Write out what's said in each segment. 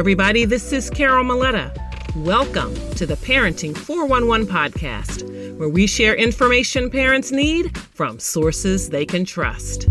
everybody. This is Carol Maletta. Welcome to the Parenting 411 podcast, where we share information parents need from sources they can trust.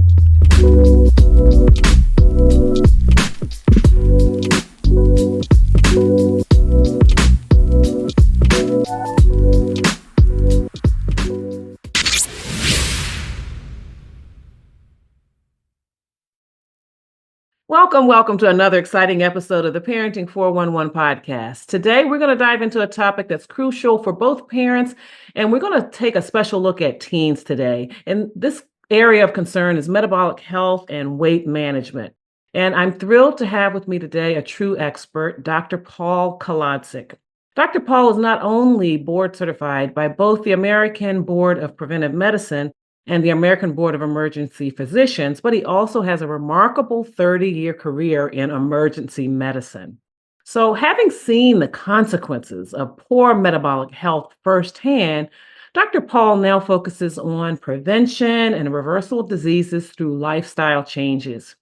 Welcome to another exciting episode of the Parenting 411 podcast. Today, we're going to dive into a topic that's crucial for both parents, and we're going to take a special look at teens today. And this area of concern is metabolic health and weight management. And I'm thrilled to have with me today a true expert, Dr. Paul Kolodzik. Dr. Paul is not only board certified by both the American Board of Preventive Medicine and the American Board of Emergency Physicians, but he also has a remarkable 30-year career in emergency medicine. So having seen the consequences of poor metabolic health firsthand, Dr. Paul now focuses on prevention and reversal of diseases through lifestyle changes.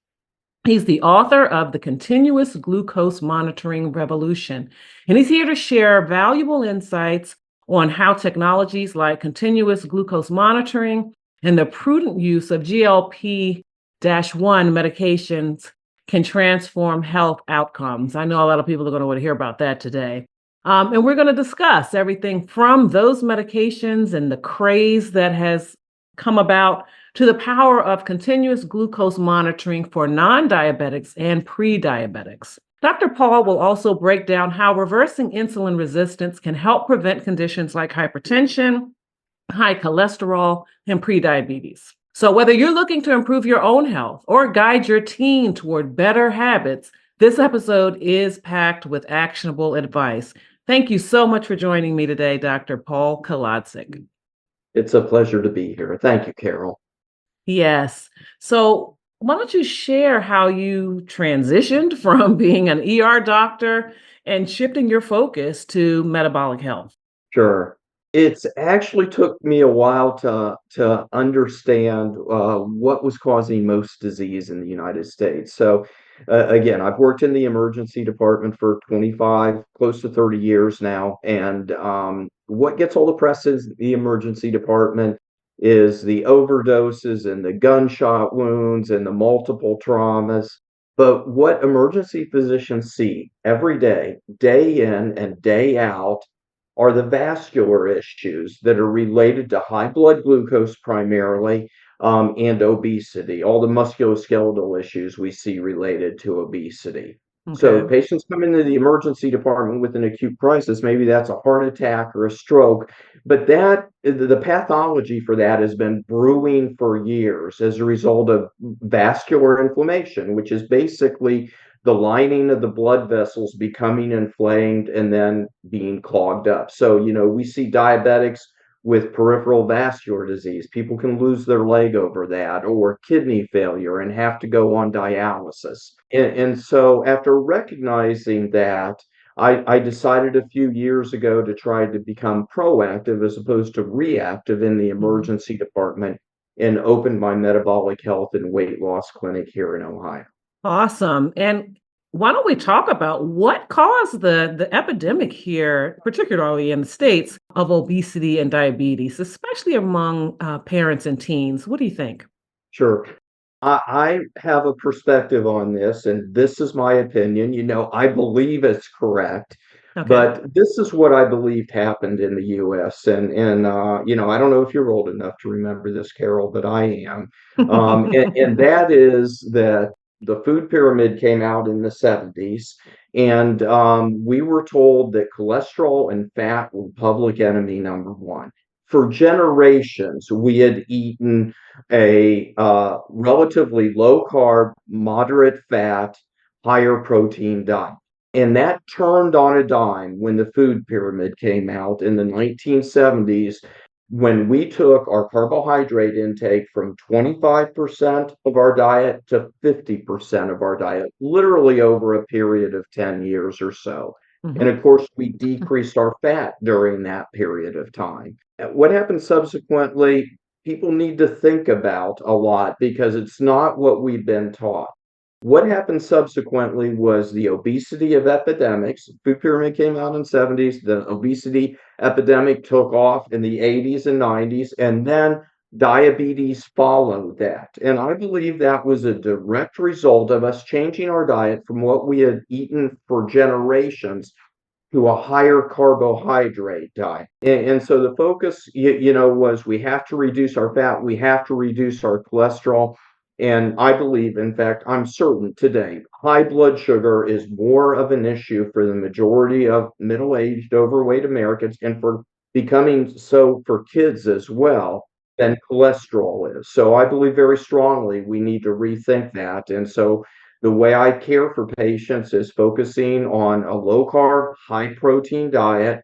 He's the author of The Continuous Glucose Monitoring Revolution, and he's here to share valuable insights on how technologies like continuous glucose monitoring and the prudent use of GLP-1 medications can transform health outcomes. I know a lot of people are going to want to hear about that today. And we're going to discuss everything from those medications and the craze that has come about to the power of continuous glucose monitoring for non-diabetics and pre-diabetics. Dr. Paul will also break down how reversing insulin resistance can help prevent conditions like hypertension, high cholesterol, and prediabetes. So whether you're looking to improve your own health or guide your teen toward better habits, this episode is packed with actionable advice. Thank you so much for joining me today, Dr. Paul Kolodzik. It's a pleasure to be here. Thank you, Carol. Yes. So why don't you share how you transitioned from being an ER doctor and shifting your focus to metabolic health? Sure. It's actually took me a while to understand what was causing most disease in the United States. So again, I've worked in the emergency department for 25, close to 30 years now. And what gets all the press in the emergency department is the overdoses and the gunshot wounds and the multiple traumas. But what emergency physicians see every day, day in and day out, are the vascular issues that are related to high blood glucose primarily, and obesity, all the musculoskeletal issues we see related to obesity. So Okay. patients come into the emergency department with an acute crisis, maybe that's a heart attack or a stroke, but the pathology for that has been brewing for years as a result of vascular inflammation, which is basically the lining of the blood vessels becoming inflamed and then being clogged up. So, we see diabetics with peripheral vascular disease. People can lose their leg over that, or kidney failure and have to go on dialysis. And so after recognizing that, I decided a few years ago to try to become proactive as opposed to reactive in the emergency department and opened my metabolic health and weight loss clinic here in Ohio. Awesome. And why don't we talk about what caused the epidemic here, particularly in the States, of obesity and diabetes, especially among parents and teens? What do you think? Sure. I have a perspective on this, and this is my opinion. I believe it's correct, Okay. but this is what I believed happened in the U.S. And I don't know if you're old enough to remember this, Carol, but I am. And that is that the food pyramid came out in the 70s, and we were told that cholesterol and fat were public enemy number one. For generations, we had eaten a relatively low carb, moderate fat, higher protein diet. And that turned on a dime when the food pyramid came out in the 1970s, when we took our carbohydrate intake from 25% of our diet to 50% of our diet, literally over a period of 10 years or so. And of course, we decreased our fat during that period of time. What happened subsequently, people need to think about a lot because it's not what we've been taught. What happened subsequently was the obesity of epidemics. Food pyramid came out in the 70s. The obesity epidemic took off in the 80s and 90s, and then diabetes followed that. And I believe that was a direct result of us changing our diet from what we had eaten for generations to a higher carbohydrate diet. And so the focus, was we have to reduce our fat, we have to reduce our cholesterol. And I believe, in fact, I'm certain today, high blood sugar is more of an issue for the majority of middle-aged, overweight Americans, and for becoming so for kids as well than cholesterol is. So I believe very strongly we need to rethink that. And so the way I care for patients is focusing on a low carb, high protein diet,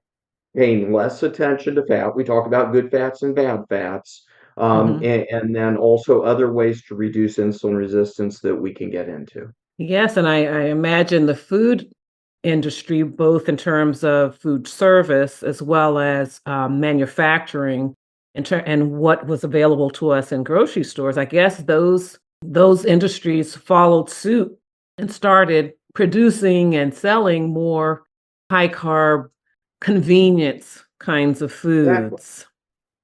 paying less attention to fat. We talk about good fats and bad fats, Mhm. and then also other ways to reduce insulin resistance that we can get into. Yes, and I imagine the food industry, both in terms of food service as well as manufacturing, and what was available to us in grocery stores. I guess those industries followed suit and started producing and selling more high carb convenience kinds of Exactly. foods.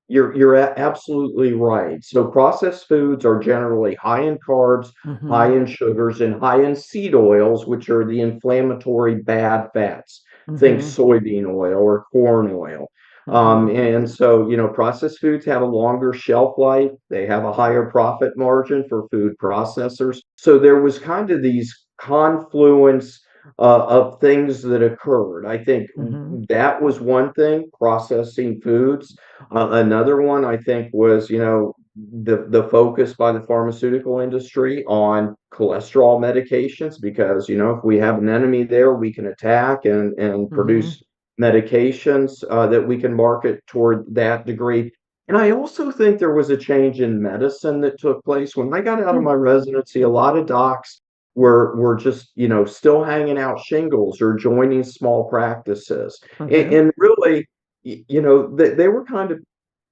You're absolutely right. So processed foods are generally high in carbs, high Hmm. in sugars, and high in seed oils, which are the inflammatory bad fats. Think Hmm. soybean oil or corn oil. Hmm. And so, processed foods have a longer shelf life. They have a higher profit margin for food processors. So there was kind of these confluence of things that occurred. I think Hmm. that was one thing, processing foods. Another one I think was, the focus by the pharmaceutical industry on cholesterol medications because, if we have an enemy there, we can attack and Hmm. produce medications that we can market toward that degree. And I also think there was a change in medicine that took place. When I got out of my residency, a lot of docs were just, still hanging out shingles or joining small practices. And, Okay. and really, they were kind of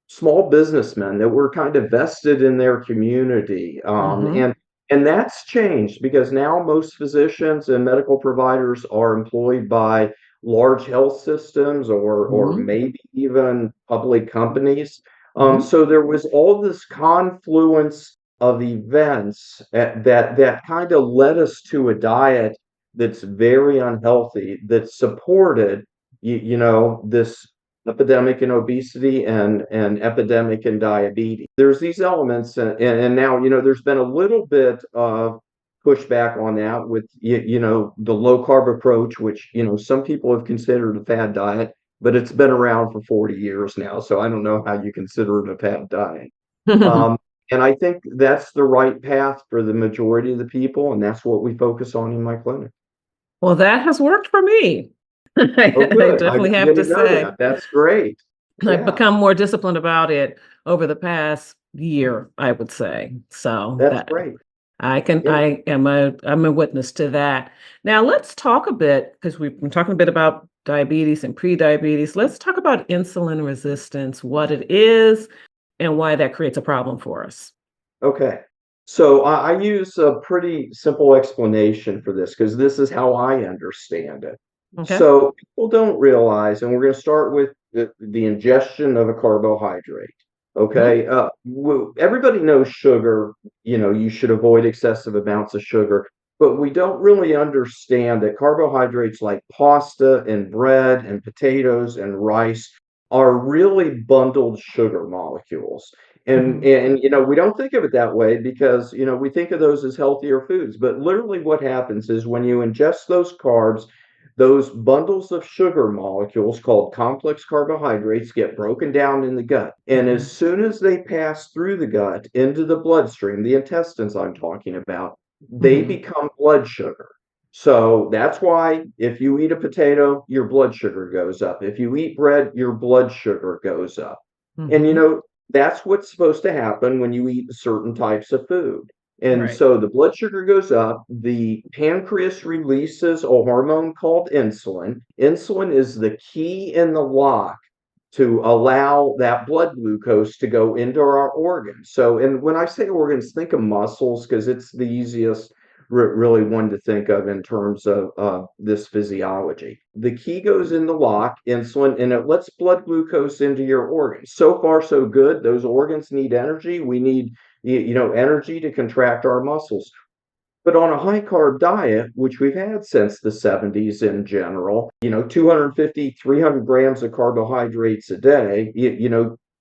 small businessmen that were kind of vested in their community. Hmm. And that's changed because now most physicians and medical providers are employed by large health systems or Hmm. maybe even public companies. Hmm. So there was all this confluence of events that kind of led us to a diet that's very unhealthy that supported this epidemic in obesity and epidemic in diabetes. There's these elements, and now there's been a little bit of pushback on that with the low carb approach, which some people have considered a fad diet, but it's been around for 40 years now, so I don't know how you consider it a fad diet. Um, and I think that's the right path for the majority of the people, and that's what we focus on in my clinic. Well, that has worked for me. Oh, I good. I'm definitely have good to to know say. that. That's great. I've Yeah, become more disciplined about it over the past year, I would say. So that's that great. Yeah. I'm a witness to that. Now let's talk a bit, because we've been talking a bit about diabetes and pre-diabetes. Let's talk about insulin resistance, what it is, and why that creates a problem for us. Okay. So I use a pretty simple explanation for this because this is how I understand it. Okay. So people don't realize, and we're going to start with the ingestion of a carbohydrate. Mhm. Okay. Everybody knows sugar, you should avoid excessive amounts of sugar, but we don't really understand that carbohydrates like pasta and bread and potatoes and rice are really bundled sugar molecules. And Mhm. and we don't think of it that way because we think of those as healthier foods. But literally what happens is when you ingest those carbs, those bundles of sugar molecules called complex carbohydrates get broken down in the gut. And as Mhm. soon as they pass through the gut into the bloodstream, the intestines I'm talking about, they Mhm. become blood sugar. So that's why if you eat a potato, your blood sugar goes up. If you eat bread, your blood sugar goes up. And Mhm. that's what's supposed to happen when you eat certain types of food. And Right. so the blood sugar goes up, the pancreas releases a hormone called insulin. Insulin is the key in the lock to allow that blood glucose to go into our organs. So, and when I say organs, think of muscles because it's the easiest really one to think of in terms of this physiology. The key goes in the lock, insulin, and it lets blood glucose into your organs. So far, so good. Those organs need energy. We need, energy to contract our muscles. But on a high carb diet, which we've had since the 70s in general, 250, 300 grams of carbohydrates a day,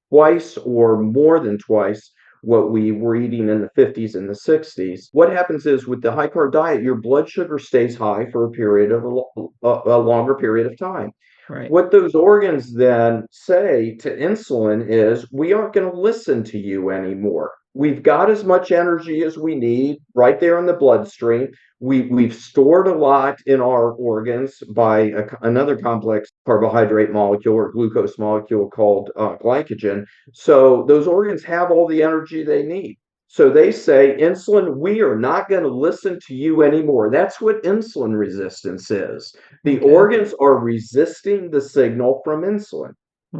twice or more than twice what we were eating in the 50s and the 60s. What happens is with the high carb diet, your blood sugar stays high for a period of a longer period of time. Right. What those organs then say to insulin is, we aren't going to listen to you anymore. We've got as much energy as we need right there in the bloodstream. We've stored a lot in our organs by another complex carbohydrate molecule or glucose molecule called glycogen. So those organs have all the energy they need. So they say, insulin, we are not going to listen to you anymore. That's what insulin resistance is. The Okay. organs are resisting the signal from insulin.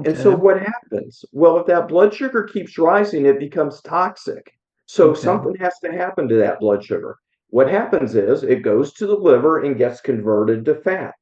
And so Okay. what happens? Well, if that blood sugar keeps rising, it becomes toxic. So Okay. something has to happen to that blood sugar. What happens is it goes to the liver and gets converted to fat.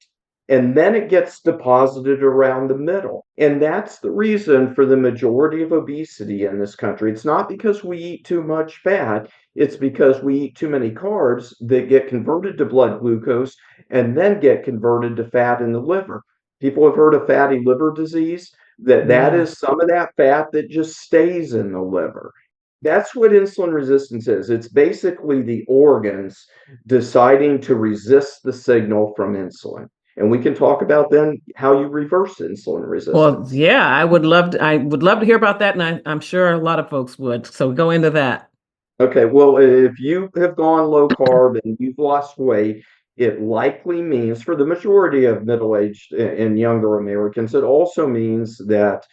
And then it gets deposited around the middle. And that's the reason for the majority of obesity in this country. It's not because we eat too much fat, it's because we eat too many carbs that get converted to blood glucose and then get converted to fat in the liver. People have heard of fatty liver disease. That Yeah. is some of that fat that just stays in the liver. That's what insulin resistance is. It's basically the organs deciding to resist the signal from insulin. And we can talk about then how you reverse insulin Well, resistance. yeah, I would love to hear about that, and I'm sure a lot of folks would. So go into that. Okay, well, if you have gone low carb and you've lost weight, it likely means for the majority of middle-aged and younger Americans, it also means that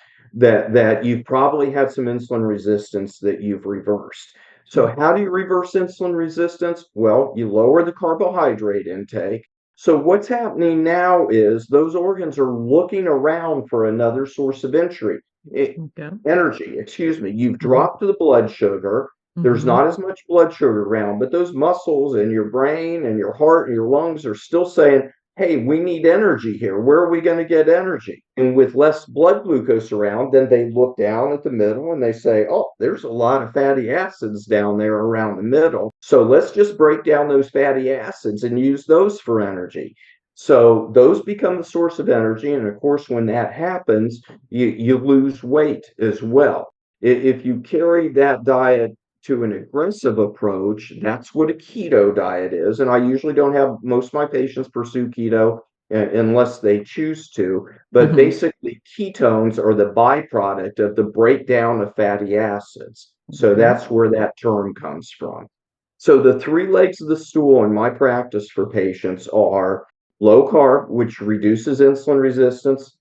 you've probably had some insulin resistance that you've reversed. So how do you reverse insulin resistance? Well, you lower the carbohydrate intake. So what's happening now is those organs are looking around for another source of Okay. energy, excuse me. You've Hmm. dropped the blood sugar. There's Hmm. not as much blood sugar around, but those muscles and your brain and your heart and your lungs are still saying, hey, we need energy here. Where are we going to get energy? And with less blood glucose around, then they look down at the middle and they say, oh, there's a lot of fatty acids down there around the middle. So let's just break down those fatty acids and use those for energy. So those become the source of energy. And of course, when that happens, you lose weight as well. If you carry that diet to an aggressive approach, that's what a keto diet is. And I usually don't have most of my patients pursue keto unless they choose to. But Hmm. basically, ketones are the byproduct of the breakdown of fatty acids. So Okay. that's where that term comes from. So the three legs of the stool in my practice for patients are low carb, which reduces insulin resistance,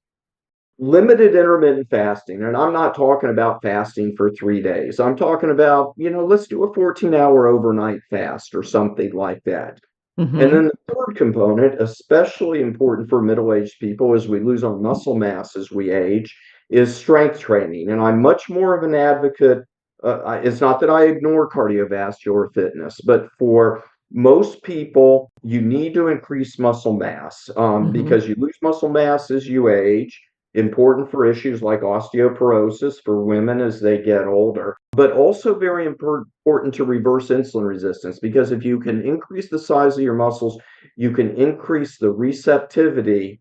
limited intermittent fasting. And I'm not talking about fasting for 3 days. I'm talking about, let's do a 14-hour overnight fast or something like that. And Hmm. then the third component, especially important for middle-aged people as we lose our muscle mass as we age, is strength training. And I'm much more of an advocate. It's not that I ignore cardiovascular fitness, but for most people, you need to increase muscle mass Hmm. because you lose muscle mass as you age. Important for issues like osteoporosis for women as they get older, but also very important to reverse insulin resistance because if you can increase the size of your muscles, you can increase the receptivity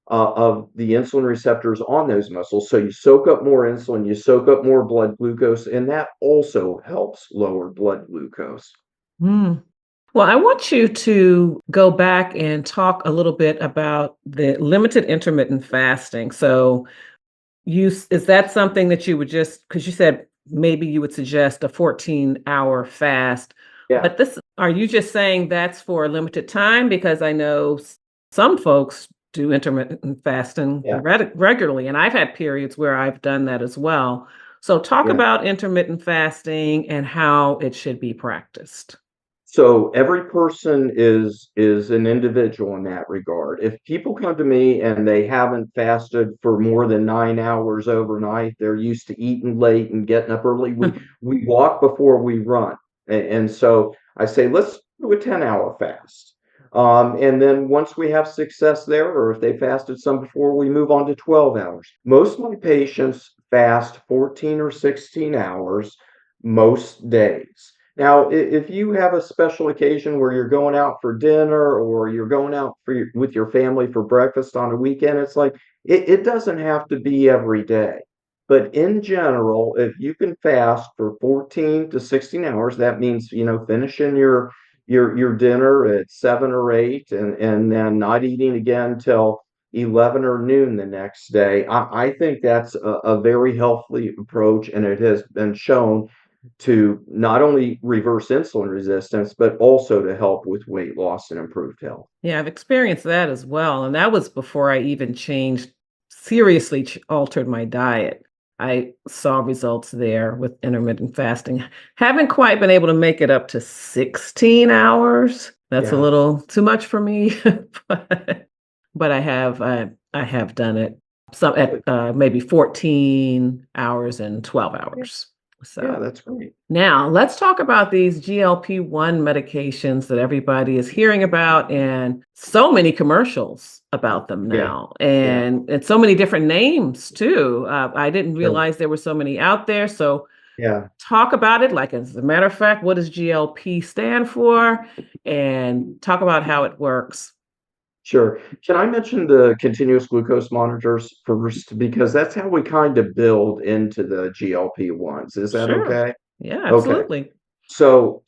of the insulin receptors on those muscles. So you soak up more insulin, you soak up more blood glucose, and that also helps lower blood glucose. Mm. Well, I want you to go back and talk a little bit about the limited intermittent fasting. So, is that something that you would just, because you said maybe you would suggest a 14-hour fast, Yeah, but are you just saying that's for a limited time? Because I know some folks do intermittent fasting yeah, regularly, and I've had periods where I've done that as well. So, talk yeah. about intermittent fasting and how it should be practiced. So every person is an individual in that regard. If people come to me and they haven't fasted for more than 9 hours overnight, they're used to eating late and getting up early. We walk before we run, and so I say do a 10-hour fast. And then once we have success there, or if they fasted some before, we move on to 12 hours. Most of my patients fast 14 or 16 hours most days. Now, if you have a special occasion where you're going out for dinner or you're going out with your family for breakfast on a weekend, it's like it doesn't have to be every day. But in general, if you can fast for 14 to 16 hours, that means, finishing your dinner at 7 or 8 and then not eating again till 11 or noon the next day. I think that's a very healthy approach, and it has been shown to not only reverse insulin resistance, but also to help with weight loss and improved health. Yeah, I've experienced that as well. And that was before I even seriously altered my diet. I saw results there with intermittent fasting. Haven't quite been able to make it up to 16 hours. That's a Yeah, little too much for me, but, I have done it. Some at good. maybe 14 hours and 12 Yeah, hours. yeah, So that's great. now, let's talk about these GLP-1 medications that everybody is hearing about, and so many commercials about them Yeah, now, yeah, and so many different names too. I didn't sure. realize there were so many out there. So Yeah. talk about it. Like, as a matter of fact, what does GLP stand for? And talk about how it works. Sure. Can I mention the continuous glucose monitors first? Because that's how we kind of build into the GLP-1s. Is that Sure. okay? Yeah, Okay. absolutely. So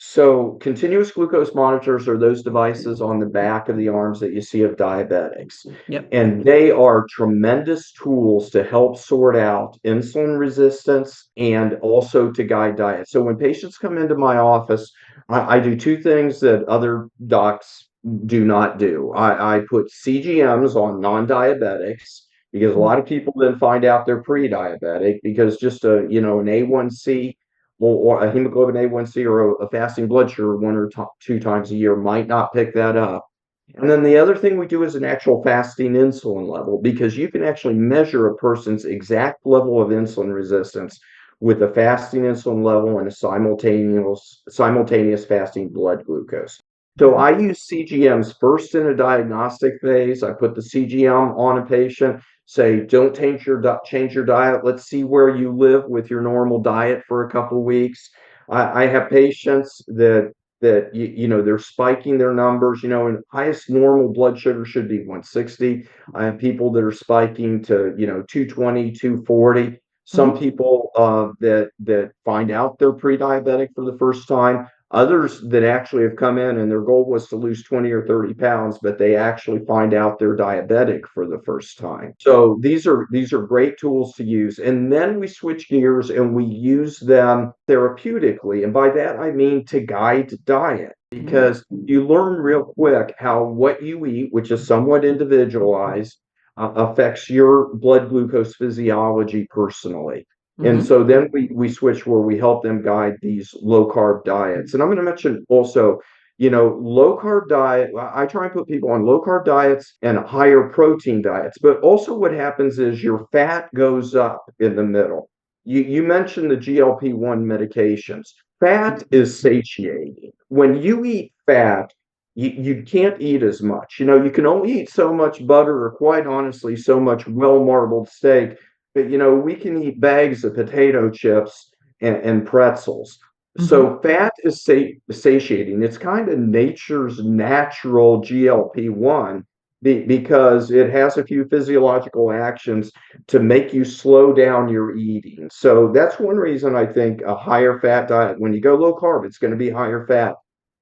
continuous glucose monitors are those devices on the back of the arms that you see of diabetics. Yep. And they are tremendous tools to help sort out insulin resistance and also to guide diet. So when patients come into my office, I do two things that other docs do not do. I put CGMs on non-diabetics because a Mhm. lot of people then find out they're pre-diabetic because just an A1C or a hemoglobin A1C or a fasting blood sugar one or two times a year might not pick that up. And then the other thing we do is an actual fasting insulin level because you can actually measure a person's exact level of insulin resistance with a fasting insulin level and a simultaneous fasting blood glucose. So Mhm. I use CGMs first in a diagnostic phase. I put the CGM on a patient, say, don't change your diet. Let's see where you live with your normal diet for a couple weeks. I have patients that they're spiking their numbers, and highest normal blood sugar should be 160. I have people that are spiking to 220, 240. Some Mhm. people that find out they're pre-diabetic for the first time. Others that actually have come in and their goal was to lose 20 or 30 pounds, but they actually find out they're diabetic for the first time. So these are great tools to use. And then we switch gears and we use them therapeutically. And by that I mean to guide diet Mhm. because you learn real quick how what you eat, which is somewhat individualized, affects your blood glucose physiology personally. And Mhm. so then we switch where we help them guide these low carb diets. And I'm going to mention also, low carb diet. I try and put people on low carb diets and higher protein diets. But also what happens is your fat goes up in the middle. You mentioned the GLP-1 medications. Fat is satiating. When you eat fat, you can't eat as much. You can only eat so much butter or quite honestly, so much well-marbled steak, but we can eat bags of potato chips and pretzels. Mhm. So fat is satiating. It's kind of nature's natural GLP-1 because it has a few physiological actions to make you slow down your eating. So that's one reason I think a higher fat diet, when you go low carb, it's going to be higher fat.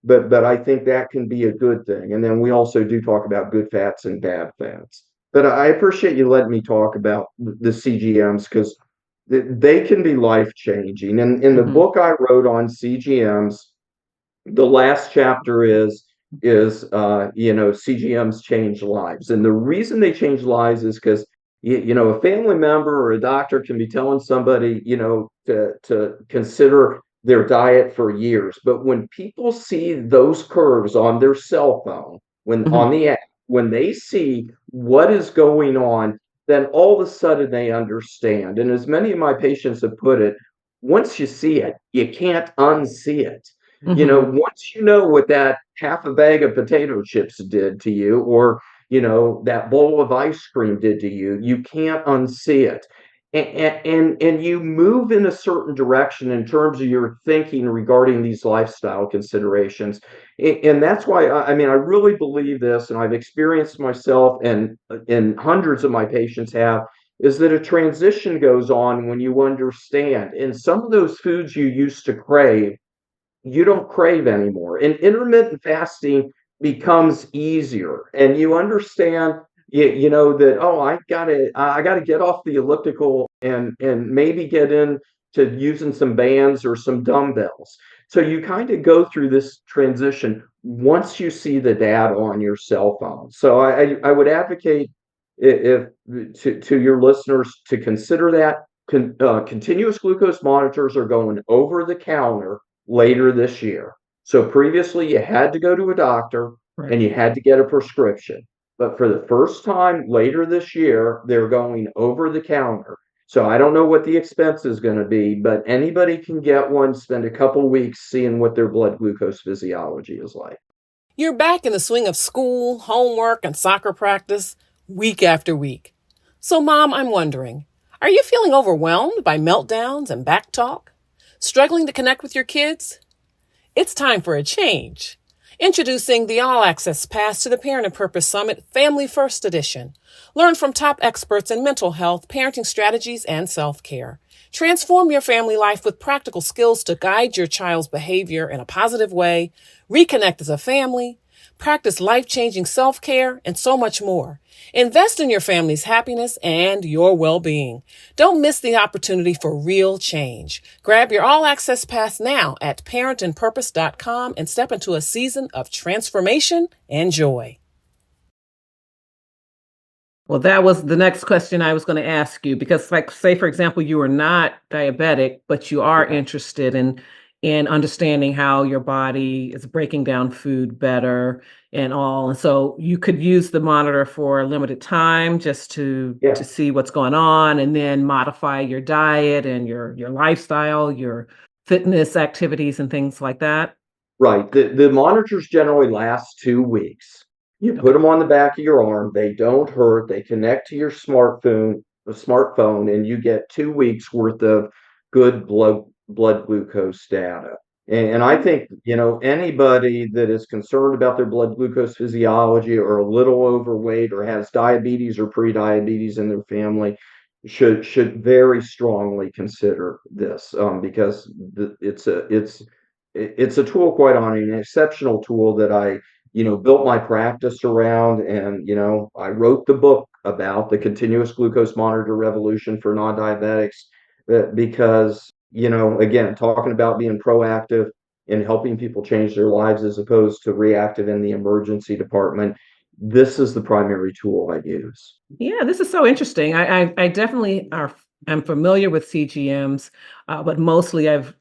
But I think that can be a good thing. And then we also do talk about good fats and bad fats. But I appreciate you letting me talk about the CGMs because they can be life changing. And in the Mhm. book I wrote on CGMs, the last chapter is CGMs change lives, and the reason they change lives is because a family member or a doctor can be telling somebody to consider their diet for years, but when people see those curves on their cell phone, when on Mhm. the app, when they see what is going on, then all of a sudden they understand. And as many of my patients have put it, once you see it, you can't unsee it. Hmm. Once you know what that half a bag of potato chips did to you, or that bowl of ice cream did to you, you can't unsee it. And you move in a certain direction in terms of your thinking regarding these lifestyle considerations. And that's why I mean I really believe this, and I've experienced myself, and hundreds of my patients have, is that a transition goes on when you understand. And some of those foods you used to crave, you don't crave anymore. And intermittent fasting becomes easier. And you understand, that, oh, I gotta get off the elliptical and maybe get into using some bands or some dumbbells. So you kind of go through this transition once you see the data on your cell phone. So I would advocate, if to your listeners, to consider that. Continuous glucose monitors are going over the counter later this year. So previously you had to go to a doctor Right. and you had to get a prescription. But for the first time later this year, they're going over the counter. So I don't know what the expense is going to be, but anybody can get one, spend a couple weeks seeing what their blood glucose physiology is like. You're back in the swing of school, homework, and soccer practice week after week. So, Mom, I'm wondering, are you feeling overwhelmed by meltdowns and back talk? Struggling to connect with your kids? It's time for a change. Introducing the All Access Pass to the Parent and Purpose Summit Family First Edition. Learn from top experts in mental health, parenting strategies, and self care. Transform your family life with practical skills to guide your child's behavior in a positive way, reconnect as a family, practice life changing self care, and so much more. Invest in your family's happiness and your well being. Don't miss the opportunity for real change. Grab your all access pass now at parentandpurpose.com and step into a season of transformation and joy. Well, that was the next question I was going to ask you because, like, say for example, you are not diabetic, but you are Yeah. interested in understanding how your body is breaking down food better and all. And so you could use the monitor for a limited time just to Yeah. see what's going on, and then modify your diet and your lifestyle, your fitness activities and things like that. Right. The monitors generally last 2 weeks. You put Okay. them on the back of your arm. They don't hurt. They connect to your smartphone, and you get 2 weeks worth of good blood glucose data. And I think, anybody that is concerned about their blood glucose physiology, or a little overweight, or has diabetes or pre-diabetes in their family, should very strongly consider this, because it's a tool, quite honestly, an exceptional tool that I, built my practice around. And, I wrote the book about the continuous glucose monitor revolution for non-diabetics, because, again, talking about being proactive and helping people change their lives as opposed to reactive in the emergency department. This is the primary tool I use. Yeah, this is so interesting. I definitely am familiar with CGMs, but mostly I've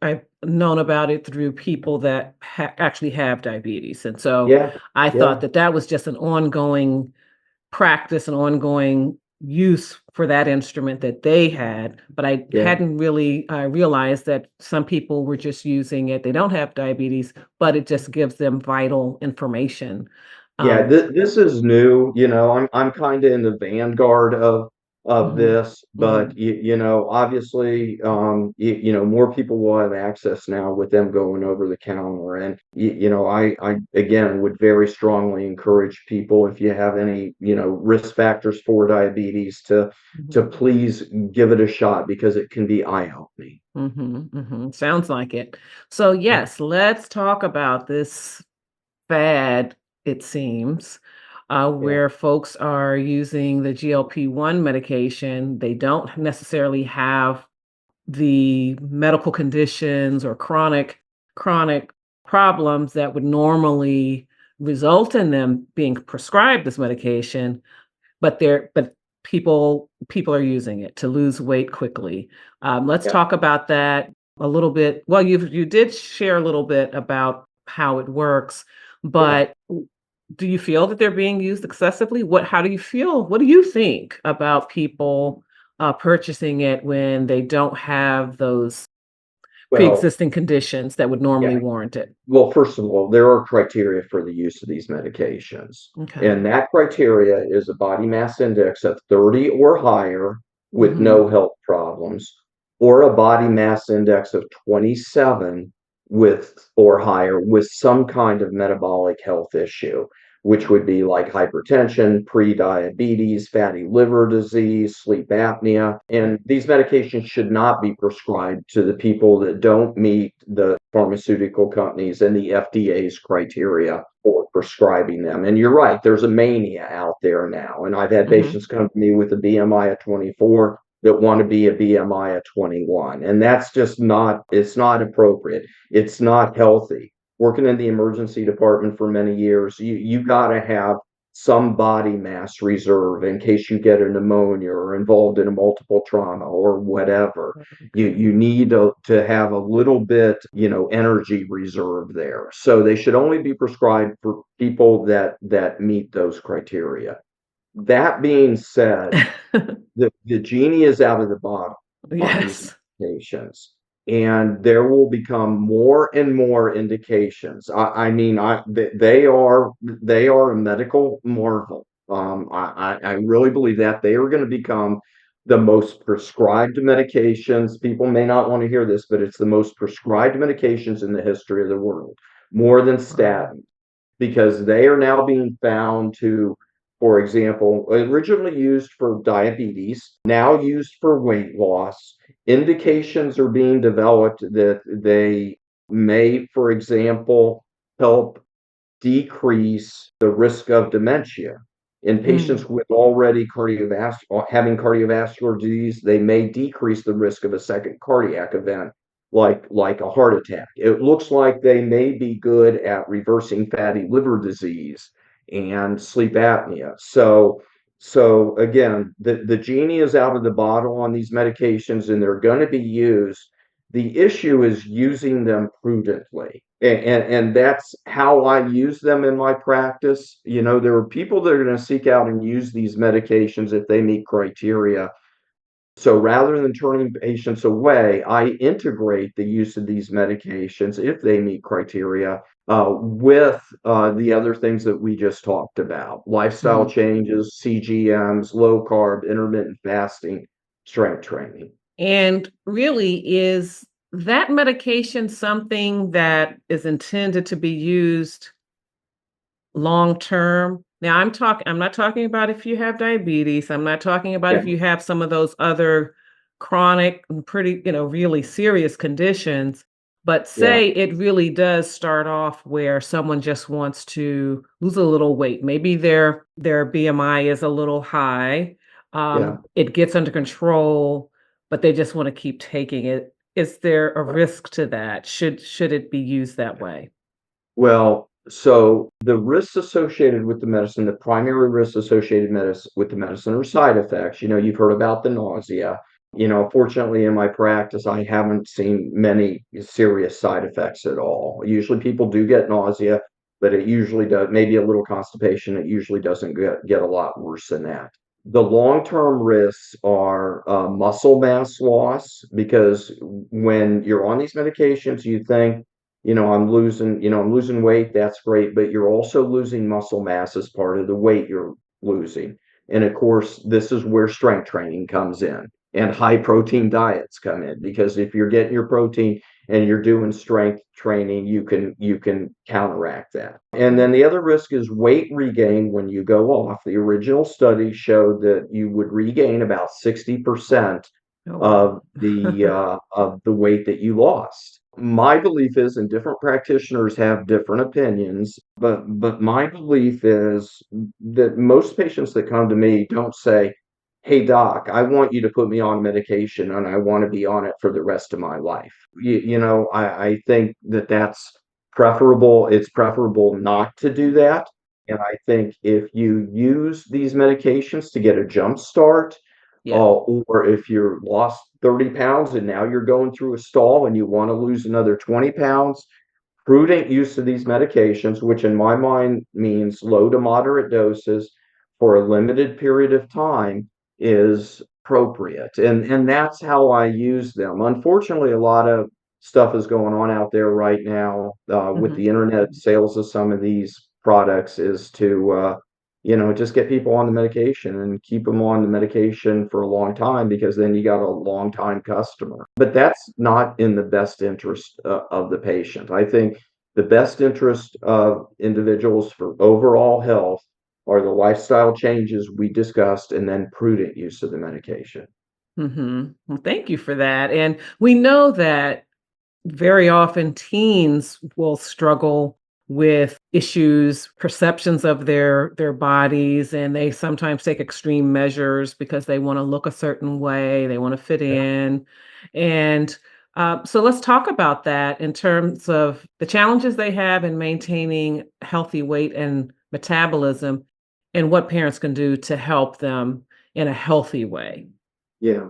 known about it through people that actually have diabetes, and so Yeah, I thought yeah, that that was just an ongoing practice, an ongoing use for that instrument that they had. But I yeah. hadn't really realized that some people were just using it. They don't have diabetes, but it just gives them vital information. Yeah, Um, this is new. I'm kind of in the vanguard of mhm, this, but mhm. obviously, more people will have access now with them going over the counter. And I again would very strongly encourage people, if you have any, risk factors for diabetes, to Mhm. please give it a shot, because it can be eye-opening. Mhm, mhm. Sounds like it. So, Yeah, yes, let's talk about this fad, it seems, yeah, where folks are using the GLP-1 medication. They don't necessarily have the medical conditions or chronic problems that would normally result in them being prescribed this medication, but people are using it to lose weight quickly. Let's yeah, talk about that a little bit. Well, you did share a little bit about how it works, yeah. but do you feel that they're being used excessively? How do you feel? What do you think about people purchasing it when they don't have those Well, pre-existing conditions that would normally yeah. warrant it. Well, first of all, there are criteria for the use of these medications. Okay. And that criteria is a body mass index of 30 or higher with Hmm. no health problems, or a body mass index of 27 with or higher with some kind of metabolic health issue, which would be like hypertension, pre-diabetes, fatty liver disease, sleep apnea. And these medications should not be prescribed to the people that don't meet the pharmaceutical companies and the FDA's criteria for prescribing them. And you're right, there's a mania out there now. And I've had Hmm. patients come to me with a BMI of 24 that want to be a BMI of 21. And that's just not, it's not appropriate. It's not healthy. Working in the emergency department for many years, you got to have some body mass reserve in case you get a pneumonia or involved in a multiple trauma or whatever. You need to have a little bit, energy reserve there. So they should only be prescribed for people that meet those criteria. That being said, the genie is out of the bottle on these Yes. medications, and there will become more and more indications. I mean, they are a medical marvel. I really believe that they are going to become the most prescribed medications. People may not want to hear this, but it's the most prescribed medications in the history of the world, more than Wow. statins, because they are now being found to, for example, originally used for diabetes, now used for weight loss. Indications are being developed that they may, for example, help decrease the risk of dementia. In Mm. patients with already having cardiovascular disease, they may decrease the risk of a second cardiac event, like a heart attack. It looks like they may be good at reversing fatty liver disease and sleep apnea. So again, the genie is out of the bottle on these medications, and they're going to be used. The issue is using them prudently. And that's how I use them in my practice. There are people that are going to seek out and use these medications if they meet criteria. So rather than turning patients away, I integrate the use of these medications if they meet criteria with the other things that we just talked about: lifestyle Mhm. changes, CGMs, low carb, intermittent fasting, strength training. And really, is that medication something that is intended to be used long term? Now, I'm not talking about if you have diabetes. I'm not talking about Yeah, if you have some of those other chronic and pretty, really serious conditions. But yeah, say it really does start off where someone just wants to lose a little weight. Maybe their BMI is a little high. yeah. It gets under control, but they just want to keep taking it. Is there a Right. risk to that? Should it be used that way? Well, so the risks associated with the medicine, the primary risks associated with the medicine are side effects. You've heard about the nausea. Fortunately, in my practice, I haven't seen many serious side effects at all. Usually people do get nausea, but it usually does, maybe a little constipation. It usually doesn't get a lot worse than that. The long-term risks are muscle mass loss, because when you're on these medications, you think, I'm losing weight. That's great. But you're also losing muscle mass as part of the weight you're losing. And of course, this is where strength training comes in and high protein diets come in, because if you're getting your protein and you're doing strength training, you can counteract that. And then the other risk is weight regain when you go off. The original study showed that you would regain about 60% Oh, wow. of the weight that you lost. My belief is, and different practitioners have different opinions, but my belief is that most patients that come to me don't say, "Hey doc, I want you to put me on medication and I want to be on it for the rest of my life." I think that that's preferable. It's preferable not to do that. And I think if you use these medications to get a jump start, Yeah. or if you're lost 30 pounds and now you're going through a stall and you want to lose another 20 pounds, prudent use of these medications, which in my mind means low to moderate doses for a limited period of time, is appropriate. And that's how I use them. Unfortunately, a lot of stuff is going on out there right now with the internet sales of some of these products is to just get people on the medication and keep them on the medication for a long time, because then you got a long time customer. But that's not in the best interest of the patient. I think the best interest of individuals for overall health are the lifestyle changes we discussed, and then prudent use of the medication. Well, thank you for that. And we know that very often teens will struggle with issues, perceptions of their bodies, and they sometimes take extreme measures because they want to look a certain way, they want to fit in. And so let's talk about that in terms of the challenges they have in maintaining healthy weight and metabolism, and what parents can do to help them in a healthy way. Yeah.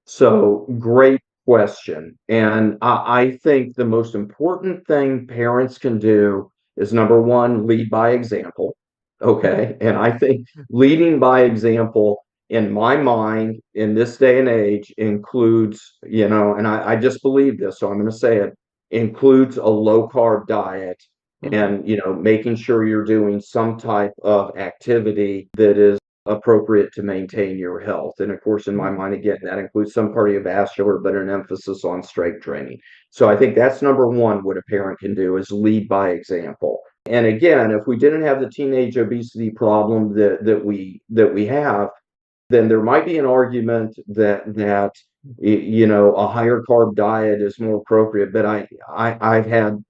So great question. And I think the most important thing parents can do is, number one, lead by example. Okay. And I think leading by example, in my mind, in this day and age, includes, and I just believe this, so I'm going to say it, includes a low carb diet, Mhm. and, making sure you're doing some type of activity that is appropriate to maintain your health. And of course, in my Mhm. mind, again, that includes some cardiovascular, but an emphasis on strength training. So I think that's number one, what a parent can do is lead by example. And again, if we didn't have the teenage obesity problem that we have, then there might be an argument that a higher carb diet is more appropriate. But I've had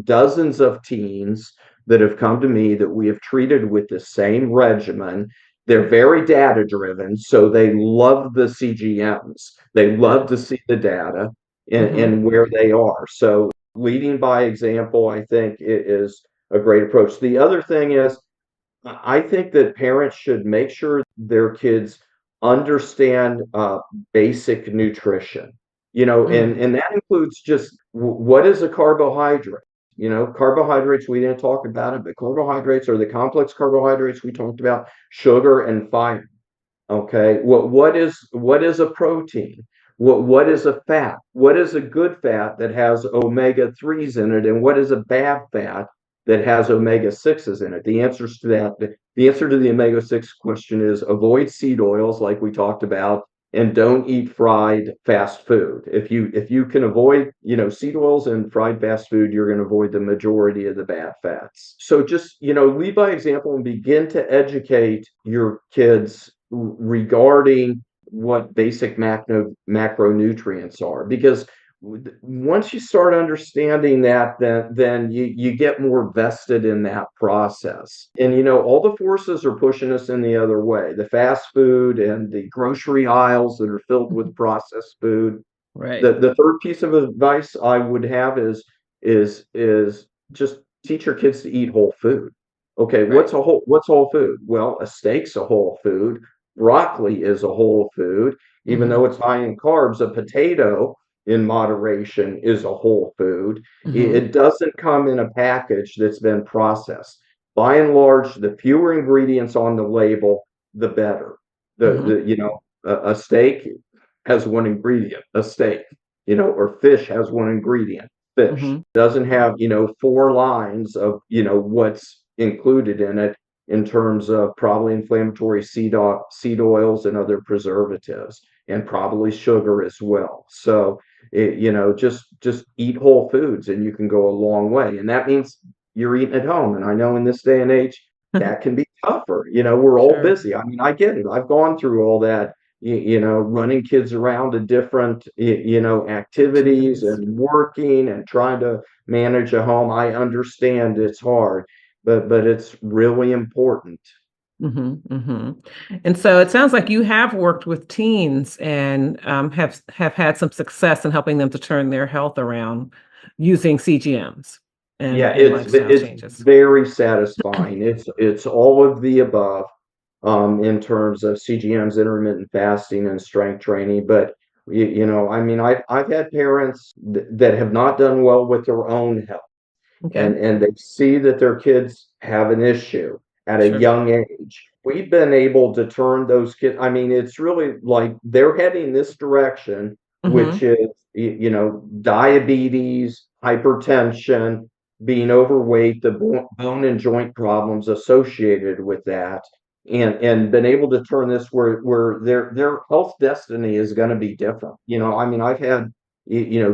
dozens of teens that have come to me that we have treated with the same regimen. They're very data driven, so they love the CGMs. They love to see the data Mhm. and where they are. So leading by example, I think, is a great approach. The other thing is, I think that parents should make sure their kids understand basic nutrition, Mm. and that includes just what is a carbohydrate? Carbohydrates, we didn't talk about it, but carbohydrates are the complex carbohydrates we talked about, sugar and fiber. Okay. What is a protein? What is a fat? What is a good fat that has omega 3s in it? And what is a bad fat that has omega 6s in it? The answer to the omega 6 question is avoid seed oils, like we talked about, and don't eat fried fast food. If you can avoid, seed oils and fried fast food, you're going to avoid the majority of the bad fats. So just, lead by example and begin to educate your kids regarding what basic macronutrients are, because once you start understanding that, then you get more vested in that process. And all the forces are pushing us in the other way, the fast food and the grocery aisles that are filled with Mhm. processed food. Right. The third piece of advice I would have is just teach your kids to eat whole food. Okay, Right. what's whole food? Well, a steak's a whole food. Broccoli is a whole food. Even though Mhm. it's high in carbs, a potato in moderation is a whole food. Mhm. It doesn't come in a package that's been processed. By and large, the fewer ingredients on the label, the better. Mhm. A steak has one ingredient, a steak, or fish has one ingredient, fish. Mhm. Doesn't have, four lines of, what's included in it in terms of probably inflammatory seed oils and other preservatives, and probably sugar as well. So, just eat whole foods and you can go a long way. And that means you're eating at home. And I know in this day and age, that can be tougher. We're all Sure. busy. I mean, I get it. I've gone through all that, running kids around to different, activities Activities. and working and trying to manage a home. I understand it's hard, but it's really important. Mhm. Mhm. And so it sounds like you have worked with teens and have had some success in helping them to turn their health around using CGMs Yeah, and it's lifestyle it's changes. very satisfying. It's all of the above, in terms of CGMs, intermittent fasting, and strength training. But I mean, I've had parents that have not done well with their own health, Okay. and they see that their kids have an issue at a Sure. young age. We've been able to turn those kids. I mean, it's really like they're heading this direction. which is, diabetes, hypertension, being overweight, the bone and joint problems associated with that, and been able to turn this where their health destiny is going to be different. I mean, I've had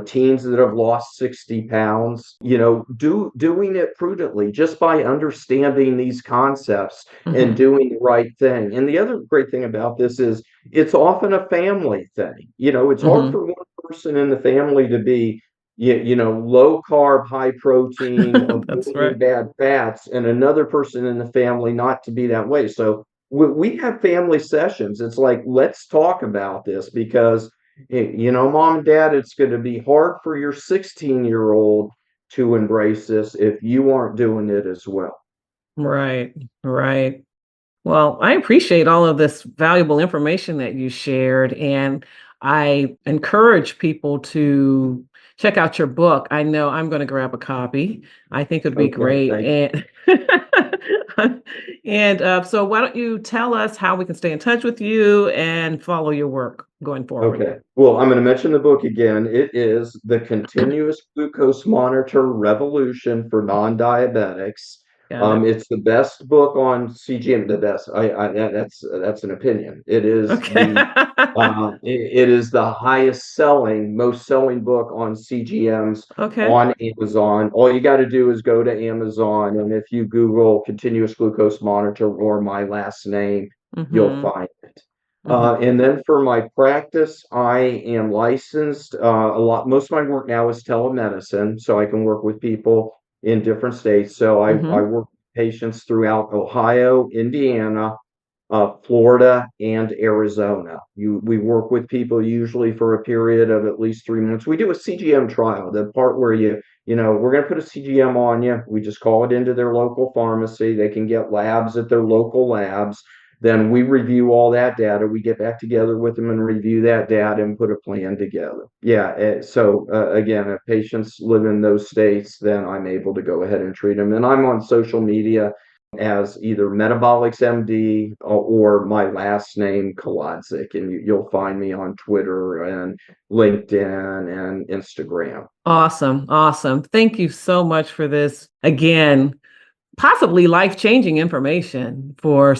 teens that have lost 60 pounds, doing it prudently just by understanding these concepts and doing the right thing. And the other great thing about this is it's often a family thing. It's hard for one person in the family to be low carb, high protein, That's avoiding right. bad fats, and another person in the family not to be that way. So we have family sessions. It's like, let's talk about this because, mom and dad, it's going to be hard for your 16-year-old to embrace this if you aren't doing it as well. Right, right. Well, I appreciate all of this valuable information that you shared, and I encourage people to check out your book. I know I'm going to grab a copy. I think it'd be Okay, great. thank And so, why don't you tell us how we can stay in touch with you and follow your work going forward? Okay. Well, I'm going to mention the book again. It is The Continuous Glucose Monitor Revolution for Non-Diabetics. Got it. It's the best book on CGM. The best. That's an opinion. It is Okay. it is the most selling book on CGMs Okay. on Amazon. All you got to do is go to Amazon, and if you Google continuous glucose monitor or my last name, you'll Mm-hmm. find it. Mm-hmm. And then for my practice, I am licensed. Most of my work now is telemedicine, so I can work with people in different states. So I Mm-hmm. work with patients throughout Ohio, Indiana, Florida, and Arizona. We work with people usually for a period of at least 3 months. We do a CGM trial, the part where we're going to put a CGM on you. We just call it into their local pharmacy. They can get labs at their local labs. Then we review all that data. We get back together with them and review that data and put a plan together. Yeah. So again, if patients live in those states, then I'm able to go ahead and treat them. And I'm on social media as either Metabolics MD or my last name, Kolodzik. And you'll find me on Twitter and LinkedIn and Instagram. Awesome. Awesome. Thank you so much for this. Again, possibly life-changing information for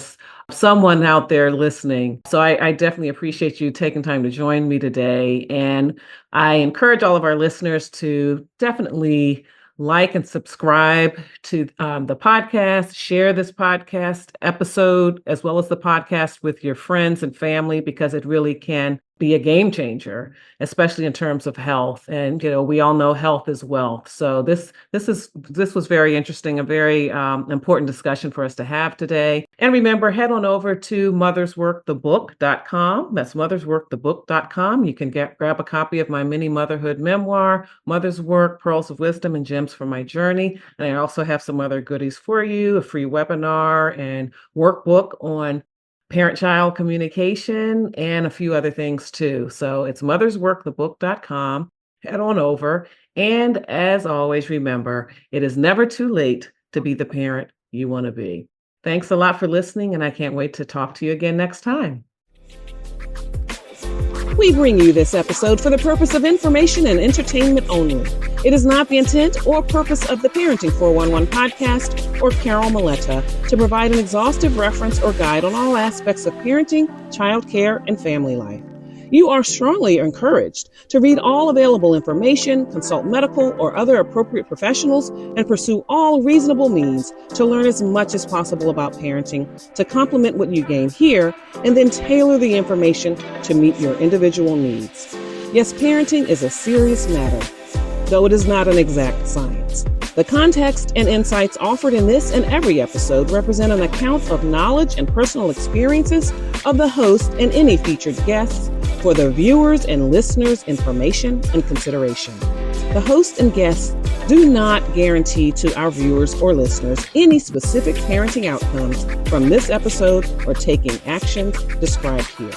someone out there listening. So I definitely appreciate you taking time to join me today. And I encourage all of our listeners to definitely like and subscribe to the podcast, share this podcast episode, as well as the podcast with your friends and family, because it really can be a game changer, especially in terms of health. And we all know health is wealth. So this was very interesting, a very important discussion for us to have today. And remember, head on over to mothersworkthebook.com. That's mothersworkthebook.com. You can grab a copy of my mini motherhood memoir, Mother's Work, Pearls of Wisdom and Gems from My Journey. And I also have some other goodies for you, a free webinar and workbook on parent-child communication, and a few other things too. So it's mothersworkthebook.com. Head on over. And as always, remember, it is never too late to be the parent you want to be. Thanks a lot for listening, and I can't wait to talk to you again next time. We bring you this episode for the purpose of information and entertainment only. It is not the intent or purpose of the Parenting 411 podcast or Carol Maletta to provide an exhaustive reference or guide on all aspects of parenting, childcare, and family life. You are strongly encouraged to read all available information, consult medical or other appropriate professionals, and pursue all reasonable means to learn as much as possible about parenting to complement what you gain here, and then tailor the information to meet your individual needs. Yes, parenting is a serious matter, though it is not an exact science. The context and insights offered in this and every episode represent an account of knowledge and personal experiences of the host and any featured guests for the viewers' and listeners' information and consideration. The host and guests do not guarantee to our viewers or listeners any specific parenting outcomes from this episode or taking actions described here.